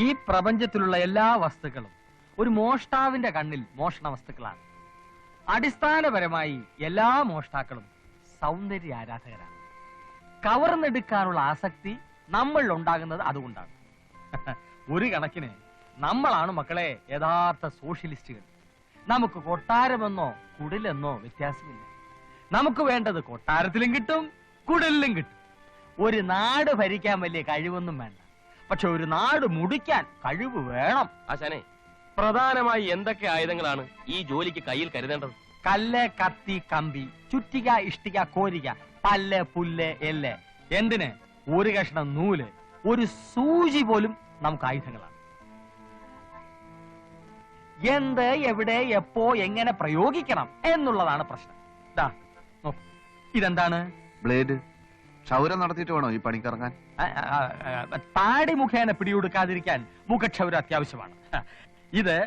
ഈ പ്രപഞ്ചത്തിലുള്ള എല്ലാ വസ്തുക്കളും ഒരു മോഷ്ടാവിന്റെ കണ്ണിൽ മോഷണ വസ്തുക്കളാണ്. അടിസ്ഥാനപരമായി എല്ലാ മോഷ്ടാക്കളും സൗന്ദര്യ ആരാധകരാണ്. കവർന്നെടുക്കാനുള്ള ആസക്തി നമ്മളിൽ ഉണ്ടാകുന്നത് അതുകൊണ്ടാണ്. ഒരു കണക്കിന് നമ്മളാണ് മക്കളെ യഥാർത്ഥ സോഷ്യലിസ്റ്റുകൾ. നമുക്ക് കൊട്ടാരമെന്നോ കുടിലെന്നോ വ്യത്യാസമില്ല. നമുക്ക് വേണ്ടത് കൊട്ടാരത്തിലും കിട്ടും, കുടിലും കിട്ടും. ഒരു നാട് ഭരിക്കാൻ വലിയ കഴിവൊന്നും വേണ്ട, പക്ഷെ ഒരു നാട് മുടിക്കാൻ കഴിവ് വേണം. ആശാനെ, പ്രധാനമായി എന്തൊക്കെ ആയുധങ്ങളാണ് ഈ ജോലിക്ക് കയ്യിൽ കരുതേണ്ടത്? കല്ല്, കത്തി, കമ്പി, ചുറ്റിക, ഇഷ്ടിക, കോരിക, പല്ല്, പുല്ല്, എല്ല്, എന്തിന് ഒരു കഷ്ണം നൂല്, ഒരു സൂചി പോലും നമുക്ക് ആയുധങ്ങളാണ്. എന്ത്, എവിടെ, എപ്പോ, എങ്ങനെ പ്രയോഗിക്കണം എന്നുള്ളതാണ് പ്രശ്നം. ഇതെന്താണ്? ബ്ലേഡ്. ക്ഷൗരം നടത്തിയിട്ട് വേണോ ഈ പണിക്കിറങ്ങാൻ? താടി മുഖേന പിടികൊടുക്കാതിരിക്കാൻ മുഖക്ഷൗരം അത്യാവശ്യമാണ്. ഇത്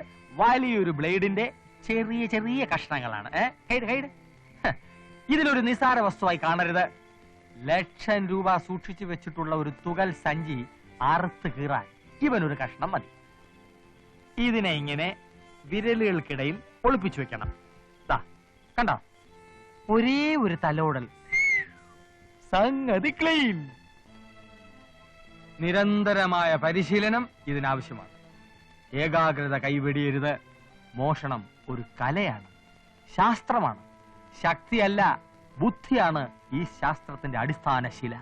വലിയൊരു ബ്ലേഡിന്റെ ചെറിയ ചെറിയ കഷ്ണങ്ങളാണ്. ഇതിലൊരു നിസാര വസ്തുവായി കാണരുത്. ലക്ഷം രൂപ സൂക്ഷിച്ചു വെച്ചിട്ടുള്ള ഒരു തുകൽ സഞ്ചി അറുത്ത് കീറാൻ ഇവനൊരു കഷ്ണം മതി. ഇതിനെ ഇങ്ങനെ വിരലുകൾക്കിടയിൽ ഒളിപ്പിച്ചു വെക്കണം. കണ്ടോ, ഒരേ ഒരു തലോടൽ, സംഗതി ക്ലീൻ. നിരന്തരമായ പരിശീലനം ഇതിനാവശ്യമാണ്. ഏകാഗ്രത കൈവെടിയരുത്. മോഷണം ഒരു കലയാണ്, ശാസ്ത്രമാണ്. ശക്തിയല്ല, ബുദ്ധിയാണ് ഈ ശാസ്ത്രത്തിന്റെ അടിസ്ഥാന ശില.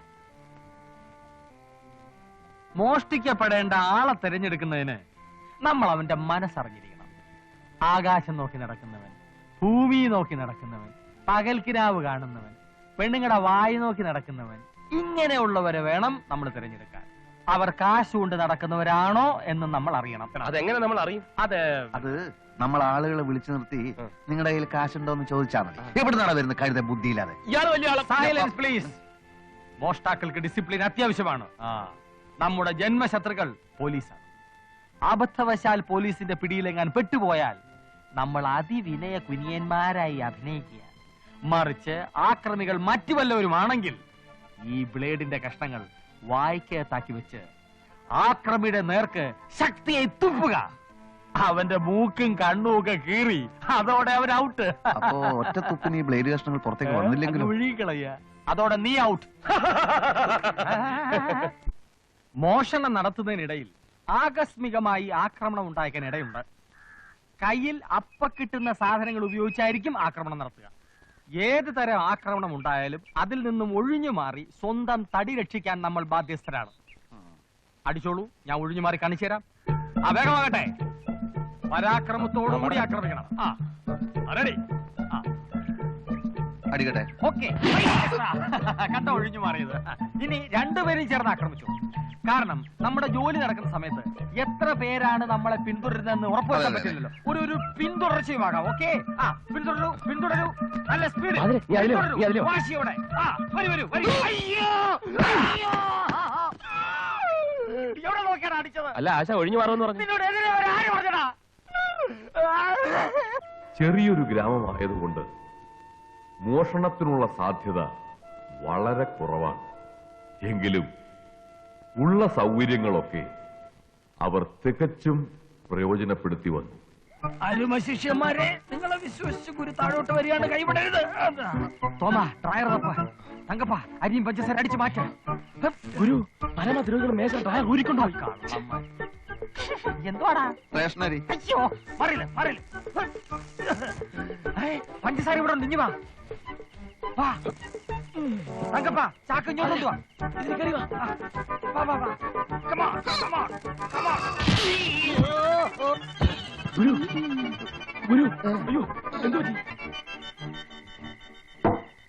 മോഷ്ടിക്കപ്പെടേണ്ട ആളെ തിരഞ്ഞെടുക്കുന്നതിന് നമ്മൾ അവന്റെ മനസ്സറിഞ്ഞിരിക്കണം. ആകാശം നോക്കി നടക്കുന്നവൻ, ഭൂമി നോക്കി നടക്കുന്നവൻ, പകൽക്കിനാവ് കാണുന്നവൻ, പെണ്ണുങ്ങളുടെ വായി നോക്കി നടക്കുന്നവൻ, ഇങ്ങനെയുള്ളവരെ വേണം നമ്മൾ തിരഞ്ഞെടുക്കാൻ. അവർ കാശ് കൊണ്ട് നടക്കുന്നവരാണോ എന്ന് നമ്മൾ അറിയണം. അതെങ്ങനെ നമ്മൾ അറിയും? അത് നമ്മൾ ആളുകളെ വിളിച്ചു നിർത്തി നിങ്ങളുടെ കയ്യിൽ കാശുണ്ടോ എന്ന് ചോദിച്ചാൽ മതി. എവിടുന്നാണ് വരുന്നത് കരുത ബുദ്ധിയില്ലാതെ? Silence please. മോഷ്ടാക്കൾക്ക് ഡിസിപ്ലിൻ അത്യാവശ്യമാണ്. നമ്മുടെ ജന്മശത്രുക്കൾ പോലീസാണ്. അബദ്ധവശാൽ പോലീസിന്റെ പിടിയിലെങ്ങാൻ പെട്ടുപോയാൽ നമ്മൾ അതിവിനയ കുനിയന്മാരായി അഭിനയിക്കുക. മറിച്ച് ആക്രമികൾ മറ്റു വല്ലവരുമാണെങ്കിൽ ഈ ബ്ലേഡിന്റെ കഷ്ണങ്ങൾ വായ്ക്കകത്താക്കി വെച്ച് ആക്രമിയുടെ നേർക്ക് ശക്തിയെ തുപ്പുക. അവന്റെ മൂക്കും കണ്ണും ഒക്കെ കീറി അതോടെ അവൻ ഔട്ട്. അപ്പോ ഒറ്റ തുപ്പിന് ഈ ബ്ലേഡ് കഷ്ണങ്ങൾ പുറത്തേക്ക് വന്നില്ലെങ്കിലും ഒഴുകിക്കളയ, അതോടെ നീ ഔട്ട്. മോഷണം നടത്തുന്നതിനിടയിൽ ആകസ്മികമായി ആക്രമണം ഉണ്ടാക്കാൻ ഇടയുണ്ട്. കയ്യിൽ അപ്പ കിട്ടുന്ന സാധനങ്ങൾ ഉപയോഗിച്ചായിരിക്കും ആക്രമണം നടത്തുക. ഏത് തരം ആക്രമണം ഉണ്ടായാലും അതിൽ നിന്നും ഒഴിഞ്ഞു മാറി സ്വന്തം തടി രക്ഷിക്കാൻ നമ്മൾ ബാധ്യസ്ഥരാണ്. അടിച്ചോളൂ, ഞാൻ ഒഴിഞ്ഞു മാറി കാണിച്ചു തരാം. വേഗമാകട്ടെ. പരാക്രമത്തോടുകൂടി ആക്രമിക്കണം. അടിക്കട്ടെ. ഓക്കെ, കണ്ട ഒഴിഞ്ഞു മാറിയത്. ഇനി രണ്ടുപേരും ചേർന്ന് ആക്രമിച്ചു. കാരണം നമ്മുടെ ജോലി നടക്കുന്ന സമയത്ത് എത്ര പേരാണ് നമ്മളെ പിന്തുടരുന്നതെന്ന് ഉറപ്പുവരുത്താൻ പറ്റില്ലല്ലോ. ഒരു പിന്തുടർച്ചയുമാകാം. ഓക്കെ, പിന്തുടരൂ. നല്ല സ്പീഡ്, വാശിയോടെ. വരൂ. എവിടെ നോക്കിയാണ് അടിച്ചത്? അല്ല, ആശ ഒഴിഞ്ഞു മാറുമെന്ന് പറഞ്ഞു. നിന്നോട് എതിരെ ആര് പറഞ്ഞടാ? ചെറിയൊരു ഗ്രാമമായതുകൊണ്ട് മോഷണത്തിനുള്ള സാധ്യത വളരെ കുറവാണ്. എങ്കിലും ഉള്ള സൗകര്യങ്ങളൊക്കെ അവർ തികച്ചും പ്രയോജനപ്പെടുത്തി വന്നു. അരുമ ശിഷ്യന്മാരെ, നിങ്ങളെ വിശ്വസിച്ച് ഗുരു താഴോട്ട് വരികയാണ്. കൈവിടരുത്. തോമാ, ഡ്രയർ തപ്പ. തങ്കപ്പ, അരിയും പഞ്ചസാര അടിച്ചു മാറ്റാം. ഗുരു, പരമദ്രോഹികൾ മേശ ഡ്രയർ ഊരിക്കൊണ്ടുപോയി. എന്തുവാടാ? സ്റ്റേഷനറി. അയ്യോ, മറിയില്ല. പഞ്ചസാര ഇവിടെ ഉണ്ട്. ഇഞ്ഞു വാ. തങ്കപ്പ, ചാക്ക് ഇങ്ങോട്ട് വാ.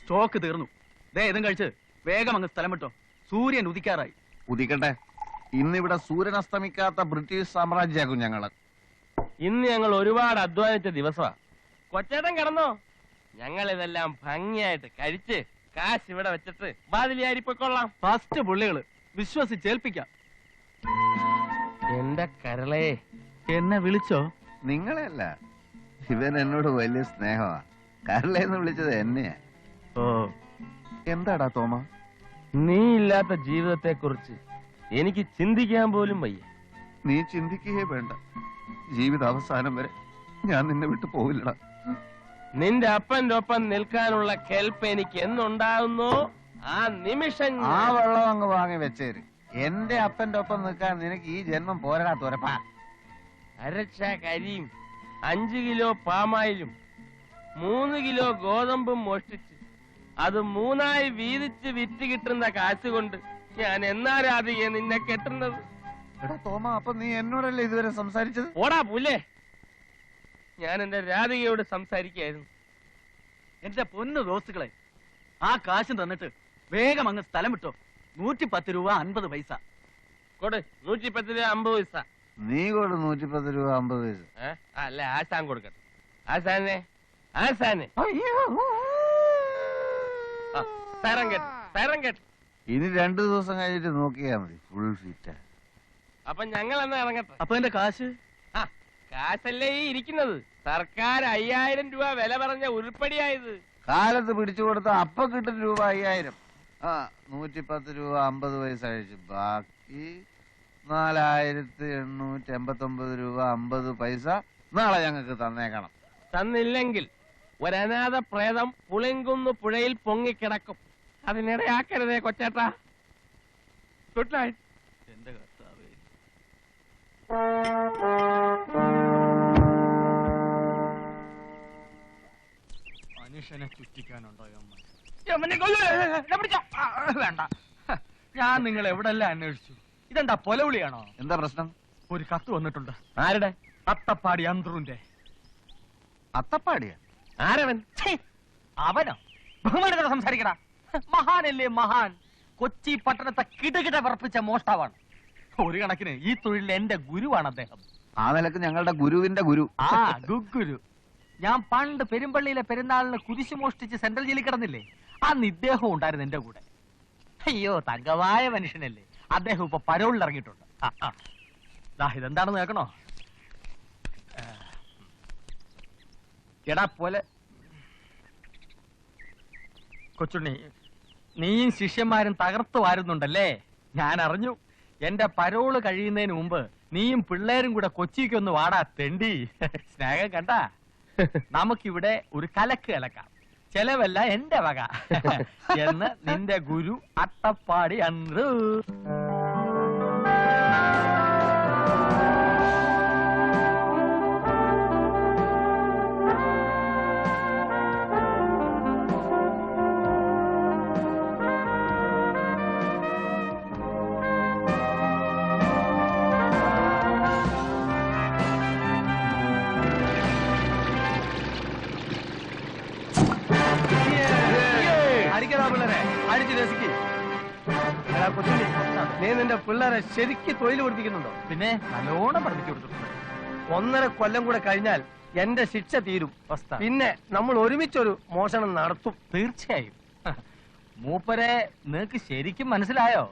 സ്റ്റോക്ക് തീർന്നു. ഇതും കഴിച്ച് വേഗം അങ്ങ് സ്ഥലം വിട്ടോ. സൂര്യൻ ഉദിക്കാറായി. ഉദിക്കട്ടെ. ഇന്നിവിടെ സൂര്യൻ അസ്തമിക്കാത്ത ബ്രിട്ടീഷ് സാമ്രാജ്യമാകും ഞങ്ങള്. ഇന്ന് ഞങ്ങൾ ഒരുപാട് അധ്വാനിച്ച ദിവസമാ. കൊച്ചേട്ടൻ കിടന്നോ? ഞങ്ങൾ ഇതെല്ലാം ഭംഗിയായിട്ട് കഴിച്ച് കാശ് ഇവിടെ വെച്ചിട്ട് വാതിലിയാരിപ്പൊക്കൊള്ളാം. ഫസ്റ്റ് പുള്ളികള് വിശ്വസിച്ചേൽപ്പിക്കാം. എന്റെ കരളേ, എന്നെ വിളിച്ചോ? നിങ്ങളെ അല്ല, ഇവൻ എന്നോട് വലിയ സ്നേഹമാ. കരളേന്ന് വിളിച്ചത് എന്നെയാ. ഓ, എന്താടാ തോമ? നീ ഇല്ലാത്ത ജീവിതത്തെ കുറിച്ച് എനിക്ക് ചിന്തിക്കാൻ പോലും വയ്യ. നീ ചിന്തിക്കുകയേ വേണ്ട. ജീവിത അവസാനം വരെ ഞാൻ നിന്നെ വിട്ടു പോവില്ലടാ. നിന്റെ അപ്പന്റെ ഒപ്പം നിൽക്കാനുള്ള കെൽപ്പ് എനിക്ക് എന്നുണ്ടാകുന്നു ആ നിമിഷം ആ വെള്ളം അങ്ങ് വാങ്ങി വെച്ചേര്. എന്റെ അപ്പന്റെ ഒപ്പം നിൽക്കാൻ നിനക്ക് ഈ ജന്മം പോരാ തുരപ്പാ. അരച്ച കരിയും 5 കിലോ പാമായിലും 3 കിലോ ഗോതമ്പും മോഷ്ടിച്ച് അത് 3ആയി വീതിച്ച് വിറ്റ് കിട്ടുന്ന കാശ് കൊണ്ട് ഞാൻ എന്നാ രാധികയെ നിന്നെ കെട്ടുന്നത്? എടാ തോമ, അപ്പൊ നീ എന്നോടല്ലേ ഇതുവരെ സംസാരിച്ചത്? ഓടാ പുല്ലേ, ഞാൻ എന്റെ രാധികയോട് സംസാരിക്കായിരുന്നു. എന്റെ പൊന്നു ദോസ്തുക്കളെ, ആ കാശും തന്നിട്ട് വേഗം അങ്ങ് സ്ഥലം വിട്ടോ. 110 രൂപ 50 പൈസ. കൊടു 110 രൂപ 50 പൈസ. നീ കൊടു 110 രൂപ 50 പൈസ. അല്ല ആശാൻ കൊടുക്കട്ടെ. ആശാനെ തരം കേട്ട് ഇനി 2 ദിവസം കഴിഞ്ഞിട്ട് നോക്കിയാ മതി. Full fit. അപ്പൊ ഞങ്ങൾ എന്നാ ഇറങ്ങട്ടെ. അപ്പൊ എന്റെ കാശ്? കാശല്ലേ ഈ ഇരിക്കുന്നത്. സർക്കാർ 5000 രൂപ വില പറഞ്ഞ ഉരുപ്പടിയായത്. കാലത്ത് പിടിച്ചു കൊടുത്ത അപ്പൊ കിട്ടും രൂപ 5000. 110 രൂപ 50 പൈസ അഴിച്ചു. ബാക്കി 4889 രൂപ 50 പൈസ നാളെ ഞങ്ങൾക്ക് തന്നേക്കണം. തന്നില്ലെങ്കിൽ ഒരനാഥ പ്രേതം പുളിങ്കുന്ന് പുഴയിൽ പൊങ്ങിക്കിടക്കും. അതിനിടയാക്കരുതേ കൊച്ചേട്ടാ. Good night. എന്റെ കർത്താവേ. മനുഷ്യനെ ചുറ്റിക്കാനുണ്ടോ വേണ്ട. ഞാൻ നിങ്ങൾ എവിടെല്ലാം അന്വേഷിച്ചു. ഇതെന്താ പൊലവിളിയാണോ? എന്താ പ്രശ്നം? ഒരു കത്ത് വന്നിട്ടുണ്ട്. ആരുടെ? അത്തപ്പാടി അന്തറുന്റെ. അത്തപ്പാടിയാ? ആരവൻ? അവനോ? ബഹുമാനത്തോടെ സംസാരിക്കടാ. മഹാനല്ലേ മഹാൻ. കൊച്ചി പട്ടണത്തെ കിടകിട വിറപ്പിച്ച മോഷ്ടാവാണ്. ഒരു കണക്കിന് ഈ തൊഴിലിൽ എന്റെ ഗുരുവാണ് അദ്ദേഹം. ആ നിലക്ക് ഞങ്ങളുടെ ഗുരുവിന്റെ ഗുരു. ആ ഗുരു. ഞാൻ പണ്ട് പെരുമ്പള്ളിയിലെ പെരുന്നാളിന് കുരിശു മോഷ്ടിച്ച് സെൻട്രൽ ജയിലിൽ കിടന്നില്ലേ, അന്ന് ഇദ്ദേഹം ഉണ്ടായിരുന്നു എന്റെ കൂടെ. അയ്യോ, തങ്കമായ മനുഷ്യനല്ലേ. അദ്ദേഹം ഇപ്പൊ പരോളിൽ ഇറങ്ങിയിട്ടുണ്ട്. ഇതെന്താണെന്ന് കേൾക്കണോ? എടാ പോലെ കൊച്ചുണ്ണി, നീയും ശിഷ്യന്മാരും തകർത്തു വാരുന്നുണ്ടല്ലേ? ഞാൻ അറിഞ്ഞു. എന്റെ പരോള് കഴിയുന്നതിന് മുമ്പ് നീയും പിള്ളേരും കൂടെ കൊച്ചിക്കൊന്ന് വാടാ തെണ്ടി. സ്നേഹം കണ്ട. നമുക്കിവിടെ ഒരു കലക്ക് കലക്കാം. ചെലവല്ല എന്റെ വക എന്ന് നിന്റെ ഗുരു അത്തപ്പാടി അന്ത്രു. നീ നിന്റെ പിള്ളേരെ ശരിക്ക് തൊഴിൽ പഠിപ്പിക്കുന്നുണ്ടോ? പിന്നെ നല്ലോണം പഠിപ്പിച്ചു കൊടുത്തിട്ടുണ്ട്. 1.5 കൊല്ലം കൂടെ കഴിഞ്ഞാൽ എന്റെ ശിക്ഷ തീരും. പിന്നെ നമ്മൾ ഒരുമിച്ചൊരു മോഷണം നടത്തും. തീർച്ചയായും. മൂപ്പരെ നിനക്ക് ശരിക്കും മനസ്സിലായോ?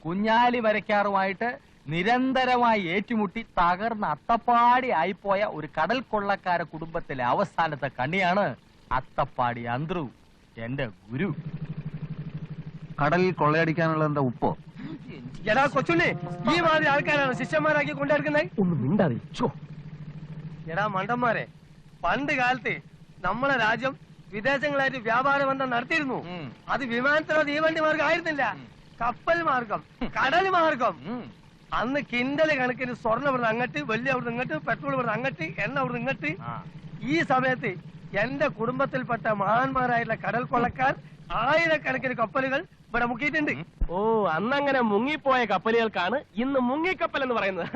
കുഞ്ഞാലി വരയ്ക്കാറുമായിട്ട് നിരന്തരമായി ഏറ്റുമുട്ടി തകർന്ന അത്തപ്പാടി ആയിപ്പോയ ഒരു കടൽ കൊള്ളക്കാര കുടുംബത്തിലെ അവസാനത്തെ കണ്ണിയാണ് അത്തപ്പാടി അന്ത്രു, എന്റെ ഗുരു. കടലിൽ കൊള്ളയടിക്കാനുള്ള എന്താ ഉപ്പോ? എടാ കൊച്ചുണ്ണി, ഈ മാതിരി ആൾക്കാരാണ് ശിഷ്യന്മാരാക്കി കൊണ്ടിരിക്കുന്നത്. ഒന്ന് മിണ്ടാതിച്ചോ. എടാ മണ്ടന്മാരെ, പണ്ട് കാലത്ത് നമ്മളെ രാജ്യം വിദേശങ്ങളായിട്ട് വ്യാപാര ബന്ധം നടത്തിയിരുന്നു. അത് വിമാനത്തിലോ തീവണ്ടി മാർഗം ആയിരുന്നില്ല, കപ്പൽ മാർഗം, കടൽ മാർഗം. അന്ന് കിണ്ടല് കണക്കിന് സ്വർണ്ണം ഇവിടുന്ന് അങ്ങട്ട്, വെള്ളി അവിടുന്ന് ഇങ്ങോട്ട്, പെട്രോൾ ഇവിടുന്ന് അങ്ങട്ട്, എണ്ണ അവിടുന്ന് ഇങ്ങോട്ട്. ഈ സമയത്ത് എന്റെ കുടുംബത്തിൽപ്പെട്ട മഹാന്മാരായിട്ടുള്ള കടൽ കൊള്ളക്കാർ 1000കണക്കിന് കപ്പലുകൾ ഇവിടെ മുക്കിയിട്ടുണ്ട്. ഓ, അന്നങ്ങനെ മുങ്ങിപ്പോയ കപ്പലുകൾക്കാണ് ഇന്ന് മുങ്ങിക്കപ്പൽ എന്ന് പറയുന്നത്.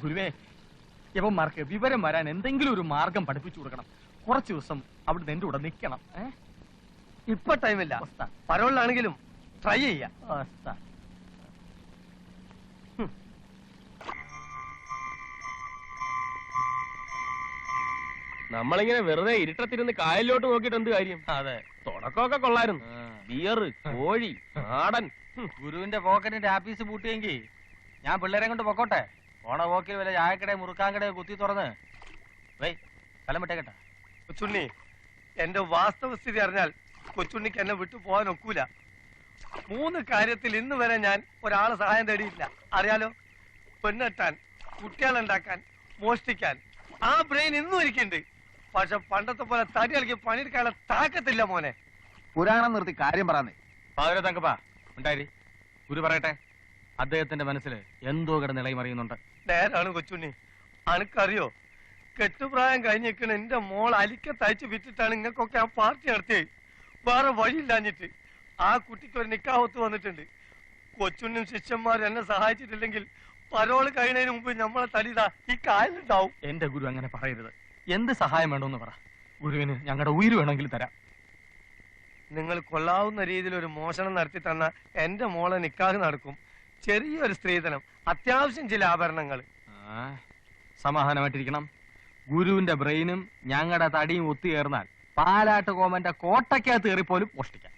ഗുരുവേ, യവന്മാർക്ക് വിവരം വരാൻ എന്തെങ്കിലും ഒരു മാർഗം പഠിപ്പിച്ചു കൊടുക്കണം. കുറച്ചു ദിവസം അവിടെ എന്റെ കൂടെ നിൽക്കണം. ഇപ്പൊ ടൈമില്ല, പരോളിലാണെങ്കിലും ട്രൈ ചെയ്യാം. നമ്മളിങ്ങനെ വെറുതെ ഇരുട്ടത്തിരുന്ന് കായലിലോട്ട് നോക്കിയിട്ട് എന്ത് കാര്യം? അതെ, തുടക്കമൊക്കെ കൊള്ളായിരുന്നു. ബിയറ്, കോഴി, നാടൻ. ഗുരുവിന്റെ പോക്കറ്റിന്റെ ആപ്പീസ് പൂട്ടിയെങ്കിൽ ഞാൻ പിള്ളേരെ കൊണ്ട് പൊക്കോട്ടെ. ഓണ പോക്കിൽ വല്ല ചായക്കടയോ മുറുക്കാൻകടയോ കുത്തി തുറന്ന് സ്ഥലം വിട്ടേക്കട്ടെ. കൊച്ചുണ്ണി, എന്റെ വാസ്തവസ്ഥിതി അറിഞ്ഞാൽ കൊച്ചുണ്ണിക്ക് എന്നെ വിട്ടു പോകാൻ ഒക്കൂല. 3 കാര്യത്തിൽ ഇന്ന് വരെ ഞാൻ ഒരാളെ സഹായം തേടിയില്ല. അറിയാലോ, പെണ്ണെട്ടാൻ, കുട്ടികളുണ്ടാക്കാൻ, മോഷ്ടിക്കാൻ ആ ബ്രെയിൻ ഇന്നും ഇരിക്കുന്നുണ്ട്. പക്ഷെ പണ്ടത്തെ പോലെ തടി കളിക്ക് പണിയെടുക്കാനുള്ള താക്കത്തില്ല മോനെ. പുരാണം നിർത്തി കാര്യം പറയാന്നേ. പാതിര തങ്കപ്പാ ഉണ്ടായി ഗുരു പറയട്ടെ. അദ്ദേഹത്തിന്റെ മനസ്സിൽ എന്തോ കിടന്നിളയും അറിയുന്നുണ്ട്. നേരാണ് കൊച്ചുണ്ണി. അനക്കറിയോ, കെട്ടുപ്രായം കഴിഞ്ഞിരിക്കണ എന്റെ മോൾ അലിക്ക തയ്ച്ച് വിറ്റിട്ടാണ് നിങ്ങൾക്കൊക്കെ ആ പാർട്ടി നടത്തിയത്. വേറെ വഴിയില്ലാഞ്ഞിട്ട് ആ കുട്ടിക്ക് ഒരു നിക്കാഹത്ത് വന്നിട്ടുണ്ട്. കൊച്ചുണ്ണിയും ശിഷ്യന്മാരും എന്നെ സഹായിച്ചിട്ടില്ലെങ്കിൽ പരോള് കഴിയുന്നതിന് മുമ്പ് നമ്മളെ തടിതാ ഈ കാലിലുണ്ടാവും. എന്റെ ഗുരു അങ്ങനെ പറയരുത്. എന്ത് സഹായം വേണമെന്ന് പറ. ഗുരുവിന് ഞങ്ങളുടെ ഉയിര് വേണമെങ്കിൽ തരാം. നിങ്ങൾ കൊള്ളാവുന്ന രീതിയിൽ ഒരു മോഷണം നടത്തി തന്ന എന്റെ മോളെ നിക്കാഹ് നടക്കും. ചെറിയൊരു സ്ത്രീധനം, അത്യാവശ്യം ചില ആഭരണങ്ങൾ. സമാധാനമായിട്ടിരിക്കണം. ഗുരുവിന്റെ ബ്രെയിനും ഞങ്ങളുടെ തടിയും ഒത്തുചേർന്നാൽ പാലാട്ട് കോമന്റെ കോട്ടയ്ക്കകത്ത് കയറിപ്പോലും മോഷ്ടിക്കാം.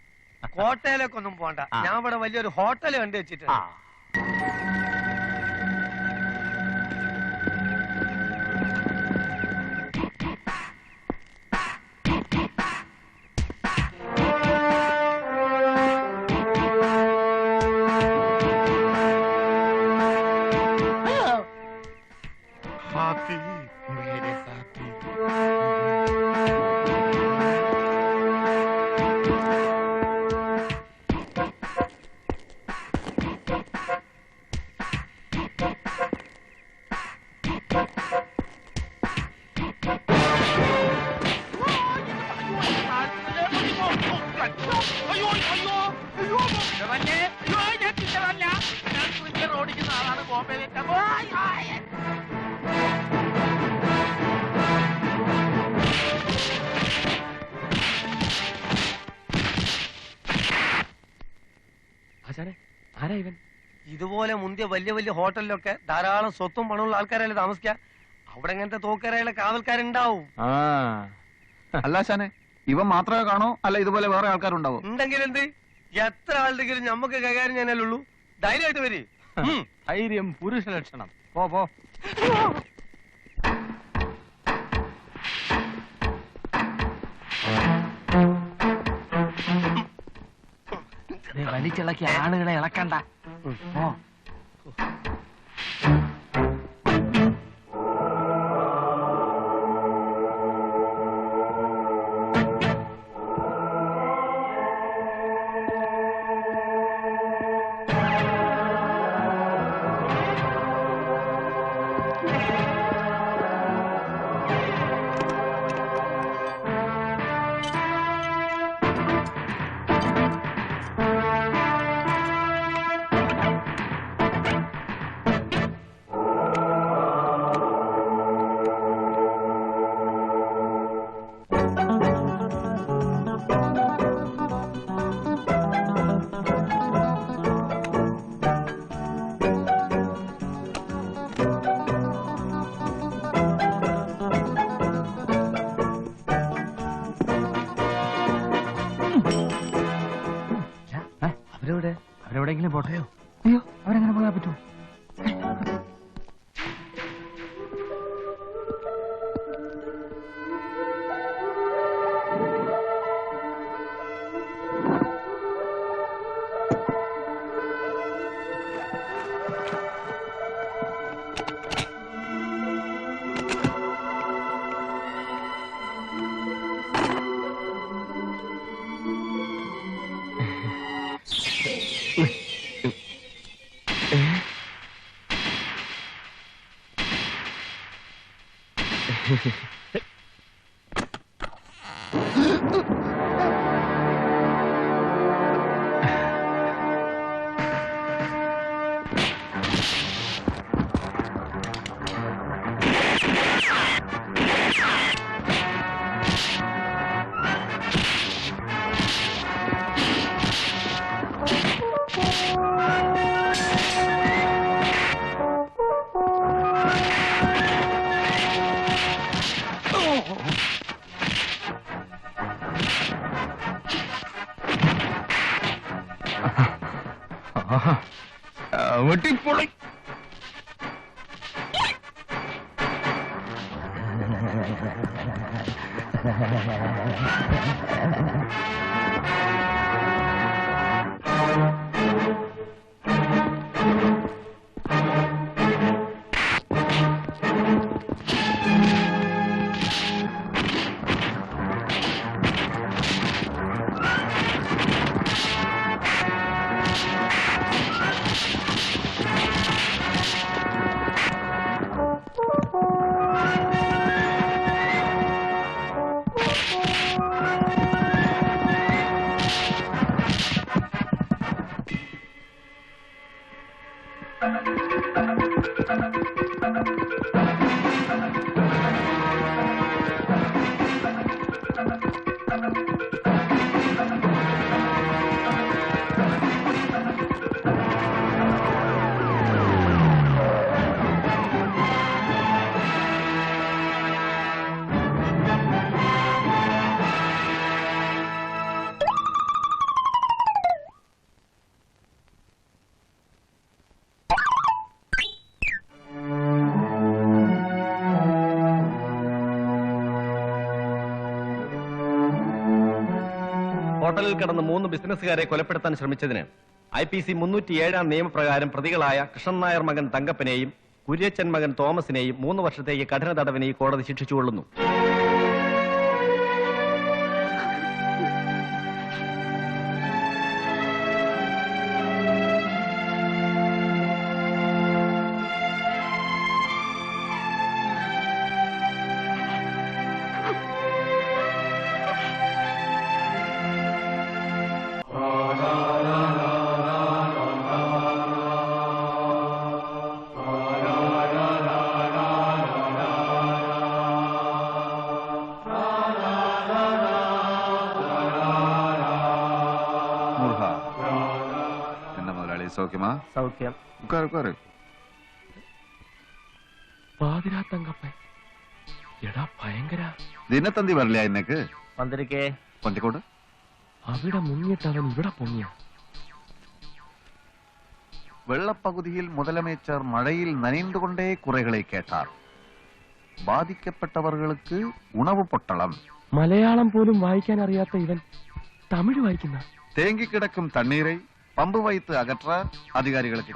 കോട്ടയിലേക്കൊന്നും പോണ്ട. ഞാൻ ഇവിടെ വലിയൊരു ഹോട്ടൽ കണ്ടു വെച്ചിട്ട്. ഇതുപോലെ മുന്തിയ വലിയ വലിയ ഹോട്ടലിലൊക്കെ ധാരാളം സ്വത്തും പണമുള്ള ആൾക്കാരല്ലേ താമസിക്കുക. അവിടെ ഇങ്ങനത്തെ തോക്കരയിലെ കാവൽക്കാരുണ്ടാവും. അല്ല ആശാനെ, ഇവൻ മാത്രമേ കാണോ അല്ല ഇതുപോലെ വേറെ ആൾക്കാരുണ്ടാവോ? ഉണ്ടെങ്കിൽ എന്ത്, എത്ര ആളുടെങ്കിലും നമുക്ക് കൈകാര്യം ചെയ്യാനല്ലുള്ളൂ. ധൈര്യമായിട്ട് വരി. ധൈര്യം പുരുഷ ലക്ഷണം. പോ പോ. വലിച്ചിളക്കി ആളുകളെ ഇളക്കണ്ട. ഓ അവരെവിടെയെങ്കിലും പോട്ടെയോ? അയ്യോ, അവരെങ്ങനെ പോയാ പറ്റുമോ? വെട്ടിപ്പൊളി. ഹോട്ടലിൽ കിടന്ന് 3 ബിസിനസ്സുകാരെ കൊലപ്പെടുത്താൻ ശ്രമിച്ചതിന് IPC 307 നിയമപ്രകാരം പ്രതികളായ കൃഷ്ണൻ നായർ മകൻ തങ്കപ്പനെയും കുര്യച്ചൻ മകൻ തോമസിനെയും 3 വർഷത്തേക്ക് കഠിന തടവിന് ഈ കോടതി ശിക്ഷിച്ചുകൊള്ളുന്നു. സൗഖ്യമാ? സൗഖ്യം. പാതിരാത്തങ്കപ്പൻ എടാ ഭയങ്കര ദിനത്തന്തി വരില്ല എന്നേക്ക് വന്നിരിക്കേ കൊണ്ടിക്കോട് അവിടെ മുങ്ങിട്ടവൻ ഇവിടെ പൊങ്ങിയ വെള്ളപ്പകുതിയിൽ മുതലമേച്ചർ മഴയിൽ നനയുകൊണ്ടേ കുറകളെ കേട്ടാർ. ബാധിക്കപ്പെട്ടവർക്ക് ഉണവ് പൊട്ടളം. മലയാളം പോലും വായിക്കാൻ അറിയാത്ത ഇവൻ തമിഴ് വായിക്കുന്ന. തേങ്ങിക്കിടക്കും തണ്ണീரை പമ്പ് വൈത്ത് അകற்ற അധികാരികൾക്ക്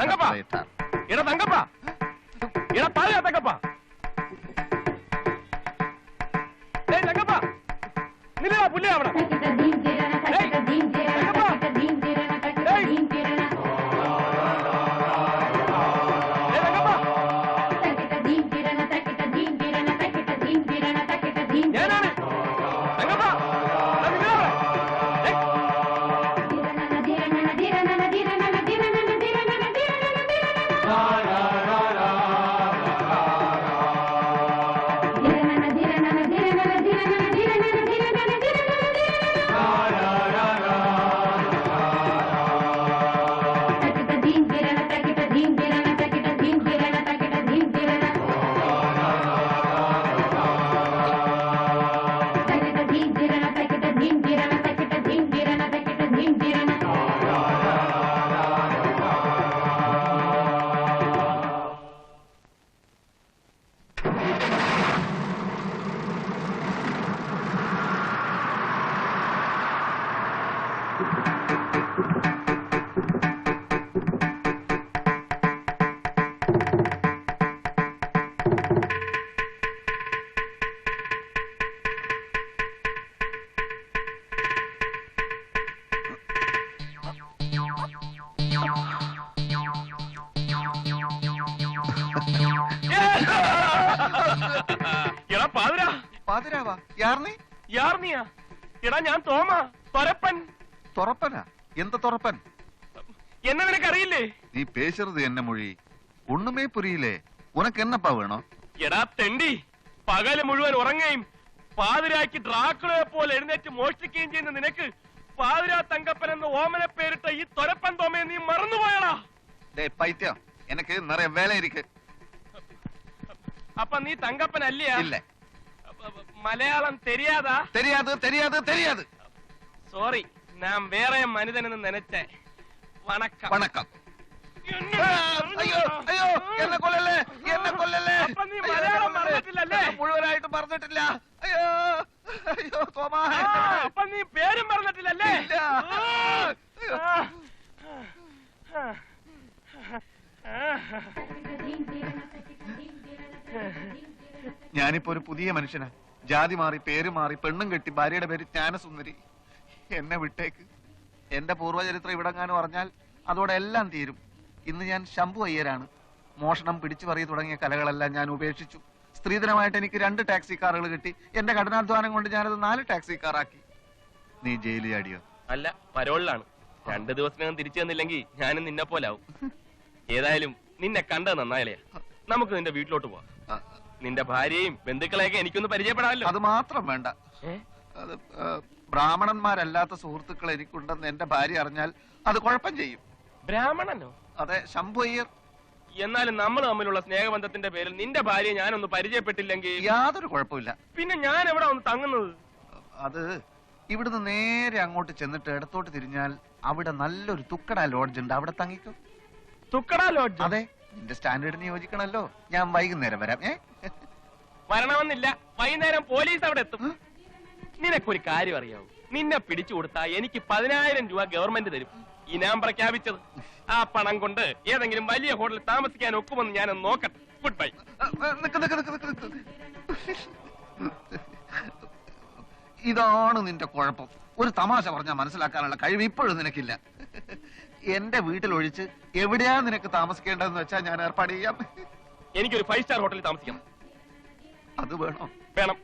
ഞാൻ തോമ തൊരപ്പൻ. തുറപ്പനാ? എന്ത് തുറപ്പൻ? എന്നെ നിനക്കറിയില്ലേ? നീ പേശരുത് എന്നെ മൊഴി. ഒണ്ണുമേ പുരിയില്ലേ? ഉനക്ക് എന്നപ്പാ വേണോ? എടാ തെണ്ടി, പകല് മുഴുവൻ ഉറങ്ങുകയും പാതിരാക്കി ഡ്രാക്കുളയെ പോലെ എഴുന്നേറ്റ് മോഷ്ടിക്കുകയും ചെയ്യുന്ന നിനക്ക് പാതിരാ തങ്കപ്പൻ എന്ന് ഓമന പേരിട്ട ഈ തൊരപ്പൻ തോമയെ നീ മറന്നുപോയടാ. പൈത്യം, എനിക്ക് നിറയെ വേല ഇരിക്ക്. അപ്പൊ നീ തങ്കപ്പൻ അല്ലയാ? ഇല്ല. മലയാളം തെരിയാതാ? தெரியாது தெரியாது தெரியாது. സോറി, ഞാൻ വേറെ മനുഷ്യനെന്ന് നനച്ചേ. വണക്കം. വണക്കം. അയ്യോ അയ്യോ, എന്നെ കൊല്ലല്ലേ, എന്നെ കൊല്ലല്ലേ. അപ്പൊ നീ മലയാളം മറന്നിട്ടില്ലല്ലേ? മുഴുവനായിട്ട് മറന്നിട്ടില്ല. അയ്യോ അയ്യോ തോമാ. അപ്പൊ നീ പേരും മറന്നിട്ടില്ലല്ലേ? ഞാനിപ്പോ ഒരു പുതിയ മനുഷ്യനാ. ജാതി മാറി, പേര് മാറി, പെണ്ണും കെട്ടി, ഭാര്യയുടെ പേര് ജ്ഞാനസുന്ദരി. എന്നെ വിട്ടേക്ക്. എന്റെ പൂർവ്വചരിത്രം ഇവിടെങ്ങാനും പറഞ്ഞാൽ അതോടെ എല്ലാം തീരും. ഇന്ന് ഞാൻ ശംഭു അയ്യരാണ്. മോഷണം, പിടിച്ചു പറയി തുടങ്ങിയ കലകളെല്ലാം ഞാൻ ഉപേക്ഷിച്ചു. സ്ത്രീധനമായിട്ട് എനിക്ക് 2 ടാക്സി കാറുകൾ കിട്ടി. എന്റെ കഠിനാധ്വാനം കൊണ്ട് ഞാനത് 4 ടാക്സി കാറാക്കി. നീ ജയിലിൽ ചാടിയോ? അല്ല, പരോളിലാണ്. 2 ദിവസത്തിനകം തിരിച്ചു തന്നില്ലെങ്കിൽ ഞാനും നിന്നെ പോലാവും. ഏതായാലും നിന്നെ കണ്ടത് നന്നായാലേ. നമുക്ക് നിന്റെ വീട്ടിലോട്ട് പോവാം. നിന്റെ ഭാര്യയും ബന്ധുക്കളെയൊക്കെ എനിക്കൊന്ന് പരിചയപ്പെടാമല്ലോ. അത് മാത്രം വേണ്ട. അത് ബ്രാഹ്മണന്മാരല്ലാത്ത സുഹൃത്തുക്കൾ എനിക്കുണ്ടെന്ന് എന്റെ ഭാര്യ അറിഞ്ഞാൽ അത് കുഴപ്പം ചെയ്യും. ബ്രാഹ്മണനോ? അതെ, ശംഭു അയ്യർ. എന്നാലും നമ്മൾ തമ്മിലുള്ള സ്നേഹബന്ധത്തിന്റെ പേരിൽ നിന്റെ ഭാര്യയെ ഞാനൊന്ന് പരിചയപ്പെട്ടില്ലെങ്കിൽ യാതൊരു കുഴപ്പമില്ല. പിന്നെ ഞാൻ എവിടെ ഒന്ന് തങ്ങുന്നത്? അത് ഇവിടുന്ന് നേരെ അങ്ങോട്ട് ചെന്നിട്ട് ഇടത്തോട്ട് തിരിഞ്ഞാൽ അവിടെ നല്ലൊരു തുക്കട ലോഡ്ജ് ഉണ്ട്, അവിടെ തങ്ങിക്കും. തുക്കട ലോഡ്ജ്? അതെ, നിന്റെ സ്റ്റാൻഡേർഡിന് യോജിക്കണല്ലോ. ഞാൻ വൈകുന്നേരം വരാം. വരണമെന്നില്ല, വൈകുന്നേരം പോലീസ് അവിടെ എത്തും. നിനക്കൊരു കാര്യം അറിയാവൂ, നിന്നെ പിടിച്ചു കൊടുത്താ എനിക്ക് 10,000 രൂപ ഗവൺമെന്റ് തരും. ഇനാം പ്രഖ്യാപിച്ചത്. ആ പണം കൊണ്ട് ഏതെങ്കിലും വലിയ ഹോട്ടലിൽ താമസിക്കാൻ ഒക്കുമെന്ന് ഞാനൊന്ന് നോക്കട്ടെ. Good bye. ഇതാണ് നിന്റെ കുഴപ്പം. ഒരു തമാശ പറഞ്ഞാൽ മനസ്സിലാക്കാനുള്ള കഴിവ് ഇപ്പോഴും നിനക്കില്ല. എന്റെ വീട്ടിലൊഴിച്ച് എവിടെയാ നിനക്ക് താമസിക്കേണ്ടതെന്ന് വെച്ചാൽ ഞാൻ ഏർപ്പാട് ചെയ്യാം. എനിക്കൊരു 5 സ്റ്റാർ ഹോട്ടലിൽ താമസിക്കണം. അത് വേണോ? വേണം.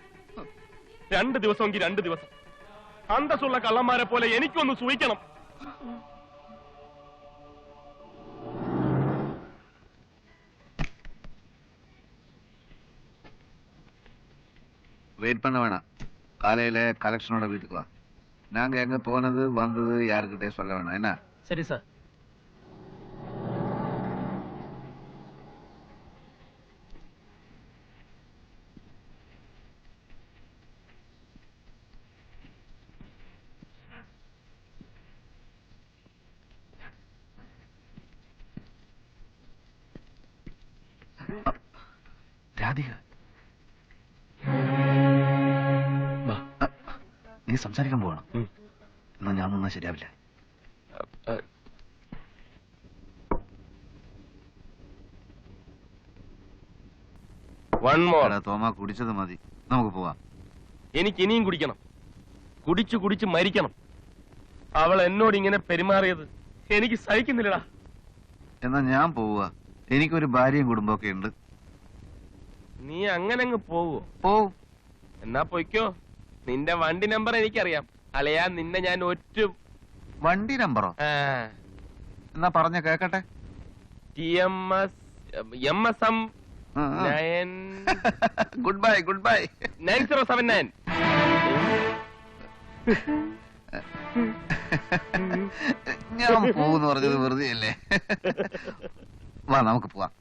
2 ദിവസമെങ്കിൽ 2 ദിവസം. അന്തസ്സുള്ള കള്ളന്മാരെ പോലെ എനിക്കൊന്ന് സൂഹിക്കണം. வெயிட் பண்ண வேணாம். காலையில கலெக்ஷனோட வீட்டுக்கு வா. நாங்க எங்க போனது வந்தது யாருக்கிட்டே சொல்ல வேணாம். என்ன? சரி சார். രാധിക, നീ സംസാരിക്കാൻ പോകണം. എന്നാ ഞാൻ നിന്നാ ശരിയാവില്ല. തോമ, കുടിച്ചത് മതി, നമുക്ക് പോവാം. എനിക്ക് ഇനിയും കുടിക്കണം. കുടിച്ചു കുടിച്ച് മരിക്കണം. അവൾ എന്നോട് ഇങ്ങനെ പെരുമാറിയത് എനിക്ക് സഹിക്കുന്നില്ലടാ. എന്നാ ഞാൻ പോവുക. എനിക്കൊരു ഭാര്യയും കുടുംബമൊക്കെ ഉണ്ട്. നീ അങ്ങനെ അങ്ങ് പോവോ? പോവും. എന്നാ പൊയ്ക്കോ. നിന്റെ വണ്ടി നമ്പർ എനിക്കറിയാം. അലയാ, നിന്നെ ഞാൻ ഒറ്റ വണ്ടി നമ്പറോ? എന്നാ പറഞ്ഞ കേക്കട്ടെ. TMSM good bye, good bye. 9079. ഞാൻ പോവെന്ന് പറഞ്ഞത് വെറുതെ അല്ലേ? വാ, നമുക്ക് പോവാം.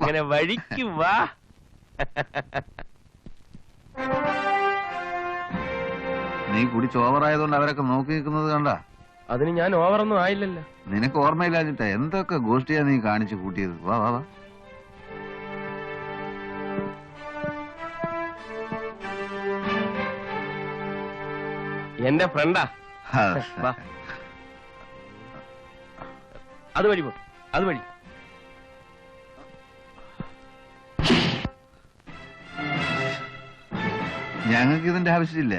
അങ്ങനെ വഴിക്ക് വാ. നീ കുടിച്ച് ഓവറായതുകൊണ്ട് അവരൊക്കെ നോക്കി നിൽക്കുന്നത് കണ്ട. അതിന് ഞാൻ ഓവറൊന്നും ആയില്ലല്ലോ. നിനക്ക് ഓർമ്മയില്ലാഞ്ഞിട്ടാ എന്തൊക്കെ ഗോഷ്ടിയാ നീ കാണിച്ചു കൂട്ടിയത്. വാ വാ വാ. എന്റെ ഫ്രണ്ടാ. അത് വഴി പോ, അത് വഴി. ഞങ്ങൾക്ക് ഇതിന്റെ ആവശ്യമില്ല.